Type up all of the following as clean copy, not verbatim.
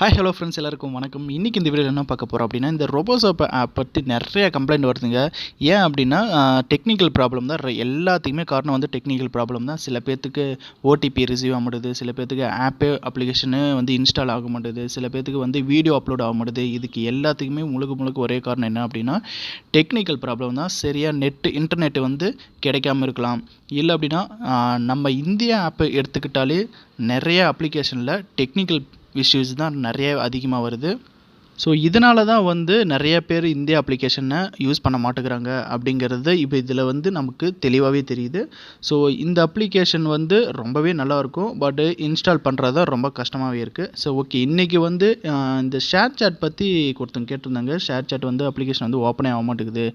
Hi hello friends எல்லாருக்கும் வணக்கம். இன்றைக்கி இந்த வீடியோவில் என்ன பார்க்க போகிறோம் அப்படின்னா, இந்த ரொபோசோ ஆப் பற்றி நிறைய கம்ப்ளைண்ட் வருதுங்க. ஏன் அப்படின்னா டெக்னிக்கல் ப்ராப்ளம் தான். எல்லாத்துக்குமே காரணம் வந்து டெக்னிக்கல் ப்ராப்ளம் தான். சில பேர்த்துக்கு ஓடிபி ரிசீவ் ஆக மாட்டேது, சில பேர்த்துக்கு அப்ளிகேஷனு வந்து இன்ஸ்டால் ஆக மாட்டேது, சில பேர்த்துக்கு வந்து வீடியோ அப்லோட் ஆக மாட்டேது. இதுக்கு எல்லாத்துக்குமே முழுக்க ஒரே காரணம் என்ன அப்படின்னா டெக்னிக்கல் ப்ராப்ளம் தான். சரியாக இன்டர்நெட் வந்து கிடைக்காம இருக்கலாம். இல்லை அப்படின்னா நம்ம இந்தியா ஆப்பை எடுத்துக்கிட்டாலே நிறைய அப்ளிகேஷனில் டெக்னிக்கல் இஷ்யூஸ் தான் நிறைய அதிகமாக வருது. ஸோ இதனால தான் வந்து நிறைய பேர் இந்திய அப்ளிகேஷனை யூஸ் பண்ண மாட்டேங்கிறாங்க அப்படிங்கிறது இப்போ இதில் வந்து நமக்கு தெளிவாகவே தெரியுது. ஸோ இந்த அப்ளிகேஷன் வந்து ரொம்பவே நல்லாயிருக்கும், பட் இன்ஸ்டால் பண்ணுறது தான் ரொம்ப கஷ்டமாகவே இருக்குது. ஸோ ஓகே, இன்றைக்கி வந்து இந்த ஷேர்சாட் பற்றி ஒருத்தங்க கேட்டிருந்தாங்க. ஷேர்சாட் வந்து அப்ளிகேஷன் வந்து ஓப்பனே ஆக மாட்டேங்குது,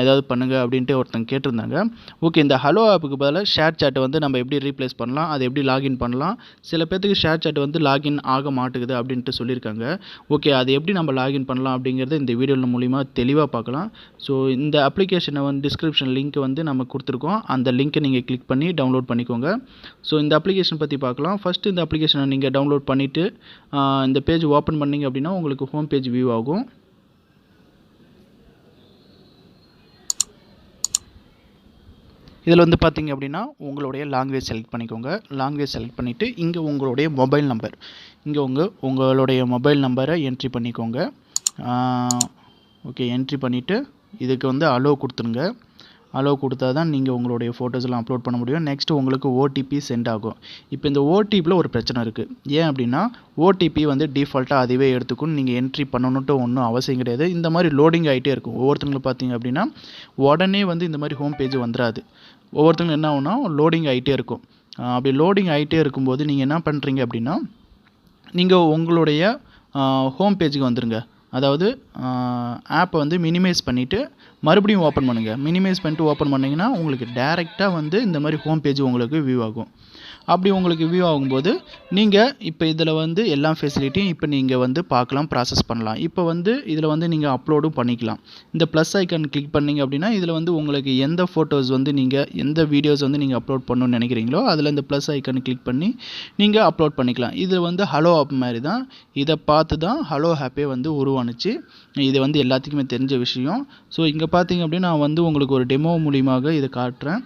ஏதாவது பண்ணுங்கள் அப்படின்ட்டு ஒருத்தங்க கேட்டிருந்தாங்க. ஓகே, இந்த ஹலோ ஆப்புக்கு பதிலாக ஷேர்சாட்டை வந்து நம்ம எப்படி ரீப்ளேஸ் பண்ணலாம், அதை எப்படி லாகின் பண்ணலாம். சில பேர்த்துக்கு ஷேர்சாட் வந்து லாகின் ஆக மாட்டேங்குது அப்படின்ட்டு சொல்லியிருக்காங்க. ஓகே, அது எப்படி நம்ம லாகின் பண்ணலாம் அப்படிங்கிறத இந்த வீடியோ மூலிமா தெளிவாக பார்க்கலாம். ஸோ இந்த அப்ளிகேஷனை வந்து டிஸ்கிரிப்ஷன் லிங்க் வந்து நம்ம கொடுத்துருக்கோம். அந்த லிங்க்கை நீங்கள் கிளிக் பண்ணி டவுன்லோட் பண்ணிக்கோங்க. ஸோ இந்த அப்ளிகேஷன் பற்றி பார்க்கலாம். ஃபஸ்ட்டு இந்த அப்ளிகேஷனை நீங்கள் டவுன்லோட் பண்ணிவிட்டு இந்த பேஜ் ஓப்பன் பண்ணிங்க அப்படின்னா உங்களுக்கு ஹோம் பேஜ் வியூ ஆகும். இதில் வந்து பார்த்திங்க அப்படின்னா உங்களுடைய லாங்குவேஜ் செலக்ட் பண்ணிக்கோங்க. லாங்குவேஜ் செலக்ட் பண்ணிவிட்டு இங்கே உங்களுடைய மொபைல் நம்பர், இங்கே உங்களுடைய மொபைல் நம்பரை என்ட்ரி பண்ணிக்கோங்க. ஓகே, என்ட்ரி பண்ணிவிட்டு இதுக்கு வந்து அலோவ் கொடுத்துருங்க. அலோவ் கொடுத்தா தான் நீங்கள் உங்களுடைய ஃபோட்டோஸ்லாம் அப்லோட் பண்ண முடியும். நெக்ஸ்ட்டு உங்களுக்கு ஓடிபி சென்ட் ஆகும். இப்போ இந்த ஓடிபியில் ஒரு பிரச்சனை இருக்குது. ஏன் அப்படின்னா ஓடிபி வந்து டிஃபால்ட்டாக அதுவே எடுத்துக்கும், நீங்கள் என்ட்ரி பண்ணணுன்ட்டு ஒன்றும் அவசியம் கிடையாது. இந்த மாதிரி லோடிங் ஆகிட்டே இருக்கும். ஒவ்வொருத்தங்களும் பார்த்திங்க அப்படின்னா உடனே வந்து இந்த மாதிரி ஹோம் பேஜ் வந்துடாது. ஒவ்வொருத்தங்களும் என்ன ஆகுனா லோடிங் ஆகிட்டே இருக்கும். அப்படி லோடிங் ஆகிட்டே இருக்கும்போது நீங்கள் என்ன பண்ணுறீங்க அப்படின்னா நீங்கள் உங்களுடைய ஹோம் பேஜுக்கு வந்துடுங்க. அதாவது ஆப்பை வந்து மினிமைஸ் பண்ணிவிட்டு மறுபடியும் ஓப்பன் பண்ணுங்கள். மினிமைஸ் பண்ணிட்டு ஓப்பன் பண்ணிங்கன்னா உங்களுக்கு டேரெக்டாக வந்து இந்த மாதிரி ஹோம் பேஜ் உங்களுக்கு வியூ ஆகும். அப்படி உங்களுக்கு வியூ ஆகும்போது நீங்கள் இப்போ இதில் வந்து எல்லா ஃபெசிலிட்டியும் இப்போ நீங்கள் வந்து பார்க்கலாம், ப்ராசஸ் பண்ணலாம். இப்போ வந்து இதில் வந்து நீங்கள் அப்லோடும் பண்ணிக்கலாம். இந்த ப்ளஸ் ஐக்கான் கிளிக் பண்ணிங்க அப்படின்னா இதில் வந்து உங்களுக்கு எந்த ஃபோட்டோஸ் வந்து நீங்கள் எந்த வீடியோஸ் வந்து நீங்கள் அப்லோட் பண்ணணும்னு நினைக்கிறீங்களோ அதில் இந்த ப்ளஸ் ஐக்கான் கிளிக் பண்ணி நீங்கள் அப்லோட் பண்ணிக்கலாம். இது வந்து ஹலோ ஆப் மாதிரி தான். இதை பார்த்து தான் ஹலோ ஆப்பே வந்து உருவானுச்சு. இது வந்து எல்லாத்துக்குமே தெரிஞ்ச விஷயம். ஸோ இங்கே பார்த்தீங்க அப்படின்னா நான் வந்து உங்களுக்கு ஒரு டெமோ மூலியமாக இதை காட்டுறேன்.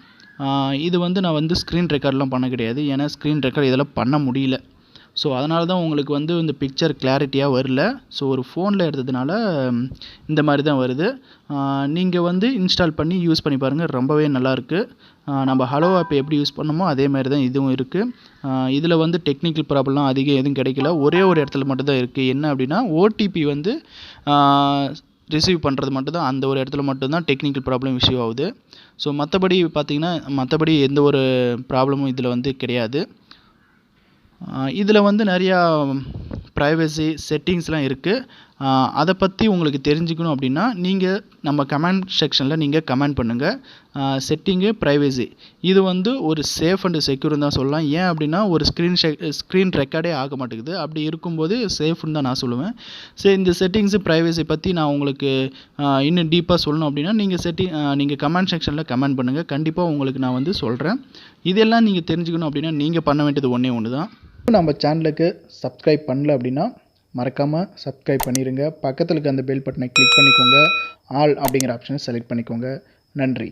இது வந்து நான் வந்து ஸ்க்ரீன் ரெக்கார்ட்லாம் பண்ண கிடையாது, ஏன்னா ஸ்க்ரீன் ரெக்கார்ட் இதெல்லாம் பண்ண முடியல. ஸோ அதனால தான் உங்களுக்கு வந்து இந்த பிக்சர் கிளாரிட்டியாக வரல. ஸோ ஒரு ஃபோனில் எடுத்ததுனால இந்த மாதிரி தான் வருது. நீங்கள் வந்து இன்ஸ்டால் பண்ணி யூஸ் பண்ணி பாருங்கள், ரொம்பவே நல்லாயிருக்கு. நம்ம ஹலோ ஆப் எப்படி யூஸ் பண்ணமோ அதே மாதிரி தான் இதுவும் இருக்குது. இதில் வந்து டெக்னிக்கல் ப்ராப்ளம்லாம் அதிகம் எதுவும் கிடைக்கல. ஒரே ஒரு இடத்துல மட்டும்தான் இருக்குது. என்ன அப்படின்னா ஓடிபி வந்து ரிசீவ் பண்ணுறது மட்டும்தான், அந்த ஒரு இடத்துல மட்டும்தான் டெக்னிக்கல் ப்ராப்ளம் இஷ்யூ ஆகுது. ஸோ மற்றபடி பார்த்திங்கன்னா எந்த ஒரு ப்ராப்ளமும் இதில் வந்து கிடையாது. இதில் வந்து நிறையா ப்ரைவசி செட்டிங்ஸ்லாம் இருக்குது. அதை பற்றி உங்களுக்கு தெரிஞ்சுக்கணும் அப்படின்னா நீங்கள் நம்ம கமெண்ட் செக்ஷனில் நீங்கள் கமெண்ட் பண்ணுங்கள். செட்டிங்கு ப்ரைவசி இது வந்து ஒரு சேஃப் அண்ட் செக்யூர்னு தான் சொல்லலாம். ஏன் அப்படின்னா ஒரு ஸ்க்ரீன் ரெக்கார்டே ஆக மாட்டேங்குது. அப்படி இருக்கும்போது சேஃப்னு தான் நான் சொல்லுவேன். சரி, இந்த செட்டிங்ஸு ப்ரைவசி பற்றி நான் உங்களுக்கு இன்னும் டீப்பாக சொல்லணும் அப்படின்னா நீங்கள் கமெண்ட் செக்ஷனில் கமெண்ட் பண்ணுங்கள். கண்டிப்பாக உங்களுக்கு நான் வந்து சொல்கிறேன். இதெல்லாம் நீங்கள் தெரிஞ்சுக்கணும் அப்படின்னா நீங்கள் பண்ண வேண்டியது ஒன்று தான். நம்ம சேனலுக்கு சப்ஸ்கிரைப் பண்ணல அப்படின்னா மறக்காமல் சப்ஸ்கிரைப் பண்ணிடுங்க. பக்கத்தில் இருக்க அந்த பெல் பட்டனை கிளிக் பண்ணிக்கோங்க. ஆல் அப்படிங்கிற ஆப்ஷனை செலக்ட் பண்ணிக்கோங்க. நன்றி.